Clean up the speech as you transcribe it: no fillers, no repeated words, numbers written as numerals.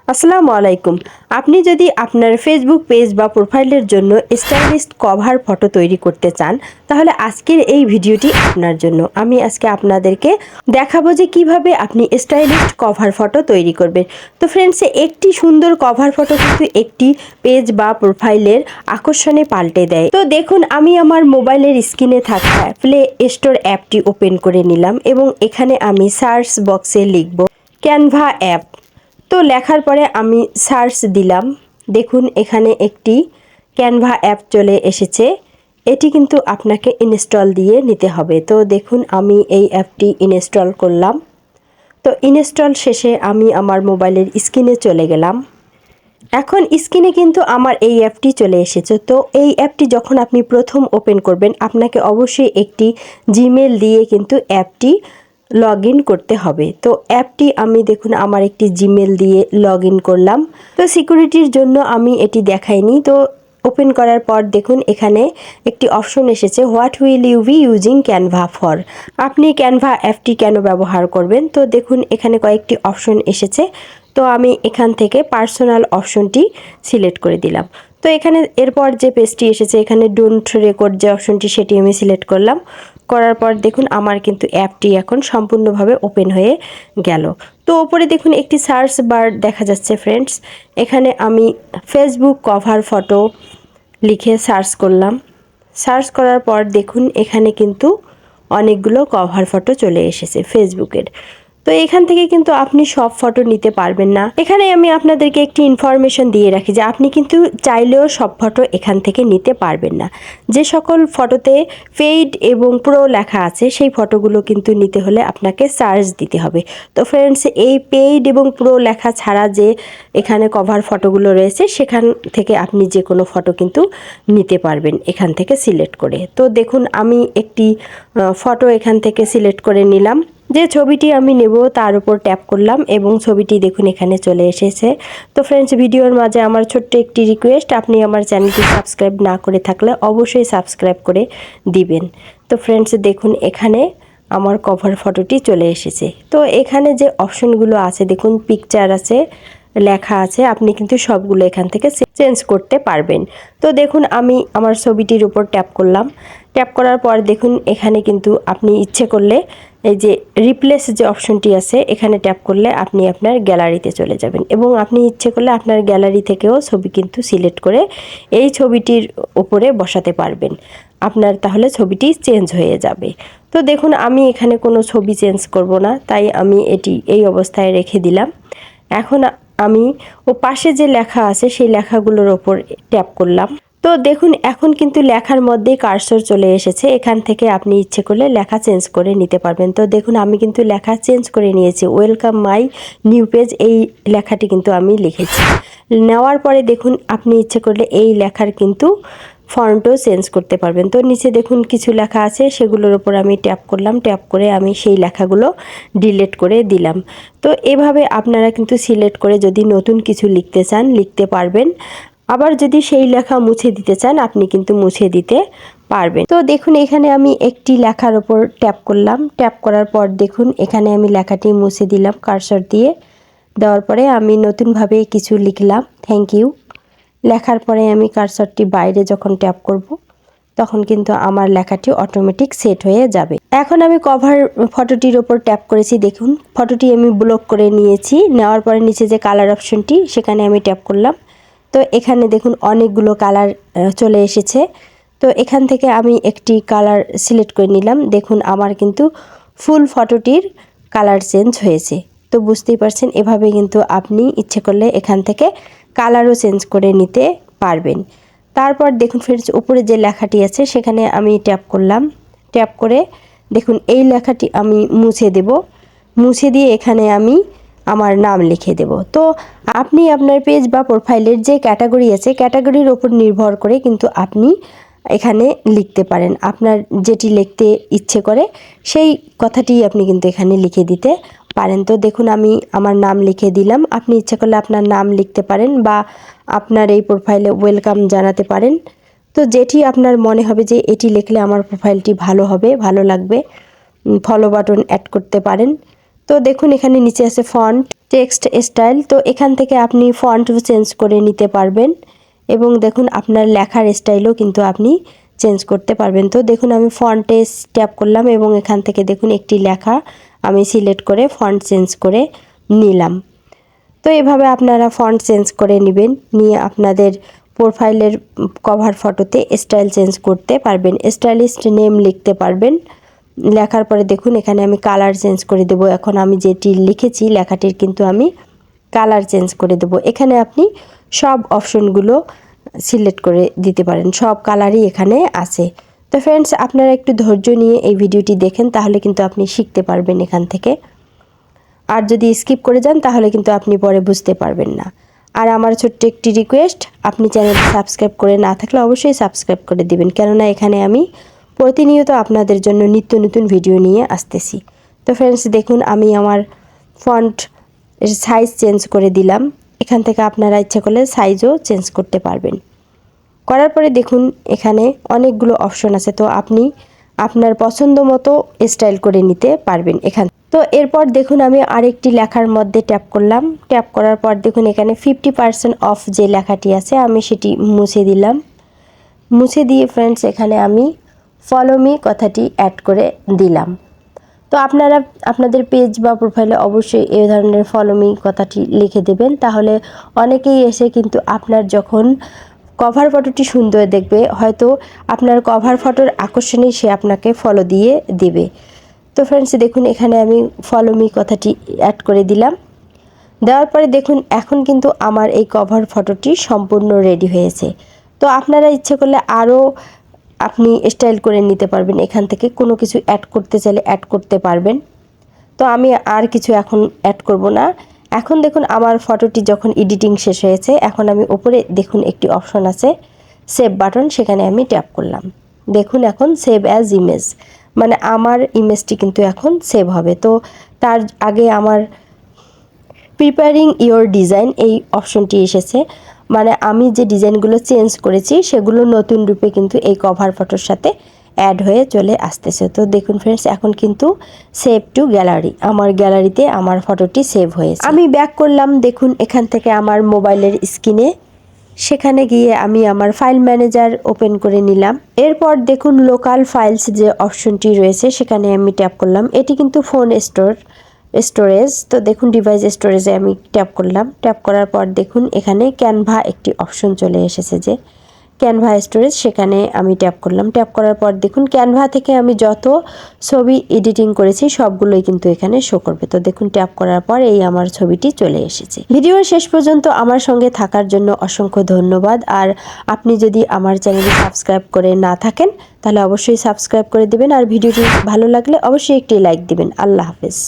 আসসালামু আলাইকুম। আপনি যদি আপনার ফেসবুক পেজ বা প্রোফাইলের জন্য স্টাইলিশ কভার ফটো তৈরি করতে চান, তাহলে আজকের এই ভিডিওটি আপনার জন্য। আমি আজকে আপনাদেরকে দেখাবো যে কিভাবে আপনি স্টাইলিশ কভার ফটো তৈরি করবেন। তো ফ্রেন্ডস, একটি সুন্দর কভার ফটো কিন্তু একটি পেজ বা প্রোফাইলের আকর্ষণে পাল্টে দেয়। তো দেখুন, আমি আমার মোবাইলের স্ক্রিনে থাকা প্লে স্টোর অ্যাপটি ওপেন করে নিলাম এবং এখানে আমি সার্চ বক্সে লিখব ক্যানভা অ্যাপ। তো লেখার পরে আমি সার্চ দিলাম। দেখুন, এখানে একটি ক্যানভা অ্যাপ চলে এসেছে। এটি কিন্তু আপনাকে ইনস্টল দিয়ে নিতে হবে। তো দেখুন, আমি এই অ্যাপটি ইনস্টল করলাম। তো ইনস্টল শেষে আমি আমার মোবাইলের স্ক্রিনে চলে গেলাম। এখন স্ক্রিনে কিন্তু আমার এই অ্যাপটি চলে এসেছে। তো এই অ্যাপটি যখন আপনি প্রথম ওপেন করবেন, আপনাকে অবশ্যই একটি জিমেল দিয়ে কিন্তু অ্যাপটি লগ ইন করতে হবে। তো অ্যাপটি আমি দেখুন আমার একটি জিমেল দিয়ে লগ ইন করলাম। তো সিকিউরিটির জন্য আমি এটি দেখাইনি। তো ওপেন করার পর দেখুন এখানে একটি অপশন এসেছে, what will you be using Canva for. আপনি ক্যানভা অ্যাপটি কেন ব্যবহার করবেন। তো দেখুন এখানে কয়েকটি অপশন এসেছে। তো আমি এখান থেকে পার্সোনাল অপশনটি সিলেক্ট করে দিলাম। তো এখানে এরপর যে পেজটি এসেছে, এখানে ডোন্ট রেকর্ড যে অপশনটি, সেটি আমি সিলেক্ট করলাম। করার পর দেখুন আমার কিন্তু অ্যাপটি এখন সম্পূর্ণভাবে ওপেন হয়ে গেল। তো ওপরে দেখুন একটি সার্চ বার দেখা যাচ্ছে ফ্রেন্ডস। এখানে আমি ফেসবুক কভার ফটো লিখে সার্চ করলাম। সার্চ করার পর দেখুন এখানে কিন্তু অনেকগুলো কভার ফটো চলে এসেছে ফেসবুকের। তো এখান থেকে কিন্তু আপনি সব ফটো নিতে পারবেন না। এখানে আমি আপনাদেরকে একটি ইনফরমেশন দিয়ে রাখি যে আপনি কিন্তু চাইলেও সব ফটো এখান থেকে নিতে পারবেন না। যে সকল ফটোতে পেইড এবং প্রো লেখা আছে, সেই ফটোগুলো কিন্তু নিতে হলে আপনাকে চার্জ দিতে হবে। তো ফ্রেন্ডস, এই পেইড এবং প্রো লেখা ছাড়া যে এখানে কভার ফটোগুলো রয়েছে, সেখান থেকে আপনি যে কোনো ফটো কিন্তু নিতে পারবেন এখান থেকে সিলেক্ট করে। তো দেখুন আমি একটি ফটো এখান থেকে সিলেক্ট করে নিলাম। যে ছবিটি আমি নেব তার উপর ট্যাপ করলাম এবং ছবিটি দেখুন এখানে চলে এসেছে। তো ফ্রেন্ডস, ভিডিওর মাঝে আমার ছোট্ট একটি রিকোয়েস্ট, আপনি আমার চ্যানেলটি সাবস্ক্রাইব না করে থাকলে অবশ্যই সাবস্ক্রাইব করে দিবেন। তো ফ্রেন্ডস, দেখুন এখানে আমার কভার ফটোটি চলে এসেছে। তো এখানে যে অপশনগুলো আছে দেখুন, পিকচার আছে, লেখা আছে, আপনি কিন্তু সবগুলো এখান থেকে চেঞ্জ করতে পারবেন। তো দেখুন আমি আমার ছবিটির উপর ট্যাপ করলাম। ট্যাপ করার পর দেখুন এখানে কিন্তু আপনি ইচ্ছে করলে এই যে রিপ্লেস যে অপশনটি আছে, এখানে ট্যাপ করলে আপনি আপনার গ্যালারিতে চলে যাবেন এবং আপনি ইচ্ছে করলে আপনার গ্যালারি থেকেও ছবি কিন্তু সিলেক্ট করে এই ছবিটির উপরে বসাতে পারবেন। আপনার তাহলে ছবিটি চেঞ্জ হয়ে যাবে। তো দেখুন আমি এখানে কোনো ছবি চেঞ্জ করব না, তাই আমি এটি এই অবস্থায় রেখে দিলাম। এখন আমি পাশে যে লেখা আছে সেই লেখাগুলোর ওপর ট্যাপ করলাম। তো দেখুন এখন কিন্তু লেখার মধ্যেই কার্সর চলে এসেছে। এখান থেকে আপনি ইচ্ছে করলে লেখা চেঞ্জ করে নিতে পারবেন। তো দেখুন আমি কিন্তু লেখা চেঞ্জ করে নিয়েছি, ওয়েলকাম মাই নিউ পেজ, এই লেখাটি কিন্তু আমি লিখেছি। নেওয়ার পরে দেখুন আপনি ইচ্ছে করলে এই লেখার কিন্তু ফন্টও চেঞ্জ করতে পারবেন। তো নিচে দেখুন কিছু লেখা আছে, সেগুলোর উপর আমি ট্যাপ করলাম। ট্যাপ করে আমি সেই লেখাগুলো ডিলিট করে দিলাম। তো এভাবে আপনারা কিন্তু সিলেক্ট করে যদি নতুন কিছু লিখতে চান লিখতে পারবেন। আবার যদি সেই লেখা মুছে দিতে চান আপনি কিন্তু মুছে দিতে পারবেন। তো দেখুন এখানে আমি একটি লেখার ওপর ট্যাপ করলাম। ট্যাপ করার পর দেখুন এখানে আমি লেখাটি মুছে দিলাম কার্সর দিয়ে। দেওয়ার পরে আমি নতুনভাবে কিছু লিখলাম, থ্যাংক ইউ। লেখার পরে আমি কার্সরটি বাইরে যখন ট্যাপ করব, তখন কিন্তু আমার লেখাটি অটোমেটিক সেট হয়ে যাবে। এখন আমি কভার ফটোটির ওপর ট্যাপ করেছি। দেখুন ফটোটি আমি ব্লক করে নিয়েছি। নেওয়ার পরে নিচে যে কালার অপশনটি, সেখানে আমি ট্যাপ করলাম। তো এখানে দেখুন অনেকগুলো কালার চলে এসেছে। তো এখান থেকে আমি একটি কালার সিলেক্ট করে নিলাম। দেখুন আমার কিন্তু ফুল ফটোটির কালার চেঞ্জ হয়েছে। তো বুঝতেই পারছেন, এভাবে কিন্তু আপনি ইচ্ছে করলে এখান থেকে কালারও চেঞ্জ করে নিতে পারবেন। তারপর দেখুন ফ্রেন্ডস, উপরে যে লেখাটি আছে সেখানে আমি ট্যাপ করলাম। ট্যাপ করে দেখুন এই লেখাটি আমি মুছে দেব। মুছে দিয়ে এখানে আমি আমার নাম লিখে দেব। তো আপনি আপনার পেজ বা প্রোফাইলের যে ক্যাটাগরি আছে, ক্যাটাগরির ওপর নির্ভর করে কিন্তু আপনি এখানে লিখতে পারেন। আপনার যেটি লিখতে ইচ্ছে করে সেই কথাটি আপনি কিন্তু এখানে লিখে দিতে পারেন। তো দেখুন আমি আমার নাম লিখে দিলাম। আপনি ইচ্ছে করলে আপনার নাম লিখতে পারেন বা আপনার এই প্রোফাইলে ওয়েলকাম জানাতে পারেন। তো যেটি আপনার মনে হবে যে এটি লিখলে আমার প্রোফাইলটি ভালো হবে, ভালো লাগবে, ফলো বাটন অ্যাড করতে পারেন। তো দেখুন এখানে নিচে আছে ফন্ট, টেক্সট স্টাইল। তো এখান থেকে আপনি ফন্টও চেঞ্জ করে নিতে পারবেন এবং দেখুন আপনার লেখার স্টাইলও কিন্তু আপনি চেঞ্জ করতে পারবেন। তো দেখুন আমি ফন্টে ট্যাপ করলাম এবং এখান থেকে দেখুন একটি লেখা আমি সিলেক্ট করে ফন্ট চেঞ্জ করে নিলাম। তো এভাবে আপনারা ফন্ট চেঞ্জ করে নেবেন, নিয়ে আপনাদের প্রোফাইলের কভার ফটোতে স্টাইল চেঞ্জ করতে পারবেন। স্টাইলিস্ট নেম লিখতে পারবেন। লেখার পরে দেখুন এখানে আমি কালার চেঞ্জ করে দেব। এখন আমি যেটি লিখেছি লেখাটির কিন্তু আমি কালার চেঞ্জ করে দেব। এখানে আপনি সব অপশনগুলো সিলেক্ট করে দিতে পারেন, সব কালারই এখানে আছে। তো ফ্রেন্ডস, আপনারা একটু ধৈর্য নিয়ে এই ভিডিওটি দেখেন, তাহলে কিন্তু আপনি শিখতে পারবেন এখান থেকে। আর যদি স্কিপ করে যান তাহলে কিন্তু আপনি পরে বুঝতে পারবেন না। আর আমার ছোট্ট একটি রিকোয়েস্ট, আপনি চ্যানেলটি সাবস্ক্রাইব করে না থাকলে অবশ্যই সাবস্ক্রাইব করে দিবেন, কেননা এখানে আমি প্রতিনিয়ত আপনাদের জন্য নিত্য নতুন ভিডিও নিয়ে আসতেছি। তো ফ্রেন্ডস দেখুন আমি আমার ফন্ট সাইজ চেঞ্জ করে দিলাম। এখান থেকে আপনারা ইচ্ছা করলে সাইজও চেঞ্জ করতে পারবেন। করার পরে দেখুন এখানে অনেকগুলো অপশন আছে, তো আপনি আপনার পছন্দ মতো স্টাইল করে নিতে পারবেন এখান। তো এরপর দেখুন আমি আরেকটি লেখার মধ্যে ট্যাপ করলাম। ট্যাপ করার পর দেখুন এখানে 50% অফ যে লেখাটি আছে আমি সেটি মুছে দিলাম। মুছে দিয়ে ফ্রেন্ডস এখানে আমি ফলো মি কথাটি অ্যাড করে দিলাম। তো আপনারা আপনাদের পেজ বা প্রোফাইলে অবশ্যই এই ধরনের ফলো মি কথাটি লিখে দেবেন, তাহলে অনেকেই এসে কিন্তু আপনার যখন কভার ফটোটি সুন্দর দেখবে, হয়তো আপনার কভার ফটোর আকর্ষণেই সে আপনাকে ফলো দিয়ে দেবে। তো ফ্রেন্ডস দেখুন এখানে আমি ফলো মি কথাটি অ্যাড করে দিলাম। দেওয়ার পরে দেখুন এখন কিন্তু আমার এই কভার ফটোটি সম্পূর্ণ রেডি হয়েছে। তো আপনারা ইচ্ছে করলে আরও আপনি স্টাইল করে নিতে পারবেন, এখান থেকে কোনো কিছু অ্যাড করতে চাইলে অ্যাড করতে পারবেন। তো আমি আর কিছু এখন অ্যাড করব না। এখন দেখুন আমার ফটোটি যখন এডিটিং শেষ হয়েছে, এখন আমি উপরে দেখুন একটি অপশন আছে সেভ বাটন, সেখানে আমি ট্যাপ করলাম। দেখুন এখন সেভ অ্যাজ ইমেজ, মানে আমার ইমেজটি কিন্তু এখন সেভ হবে। তো তার আগে আমার প্রিপেয়ারিং ইওর ডিজাইন এই অপশনটি এসেছে, মানে আমি যে ডিজাইনগুলো চেঞ্জ করেছি সেগুলো নতুন রূপে কিন্তু এই কভার ফটোর সাথে অ্যাড হয়ে চলে আসতেছে। তো দেখুন ফ্রেন্ডস এখন কিন্তু সেভ টু গ্যালারি, আমার গ্যালারিতে আমার ফটোটি সেভ হয়েছে। আমি ব্যাক করলাম, দেখুন এখান থেকে আমার মোবাইলের স্ক্রিনে, সেখানে গিয়ে আমি আমার ফাইল ম্যানেজার ওপেন করে নিলাম। এরপর দেখুন লোকাল ফাইলস যে অপশনটি রয়েছে সেখানে আমি ট্যাপ করলাম। এটি কিন্তু ফোন স্টোরেজ। তো দেখুন ডিভাইস স্টোরেজে আমি ট্যাপ করলাম। ট্যাপ করার পর দেখুন এখানে ক্যানভা একটি অপশন চলে এসেছে যে ক্যানভা স্টোরেজ, সেখানে আমি ট্যাপ করলাম। ট্যাপ করার পর দেখুন ক্যানভা থেকে আমি যত ছবি এডিটিং করেছি সবগুলোই কিন্তু এখানে শো করবে। তো দেখুন ট্যাপ করার পর এই আমার ছবিটি চলে এসেছে। ভিডিওর শেষ পর্যন্ত আমার সঙ্গে থাকার জন্য অসংখ্য ধন্যবাদ। আর আপনি যদি আমার চ্যানেলে সাবস্ক্রাইব করে না থাকেন তাহলে অবশ্যই সাবস্ক্রাইব করে দিবেন, আর ভিডিওটি ভালো লাগলে অবশ্যই একটি লাইক দিবেন। আল্লাহ হাফেজ।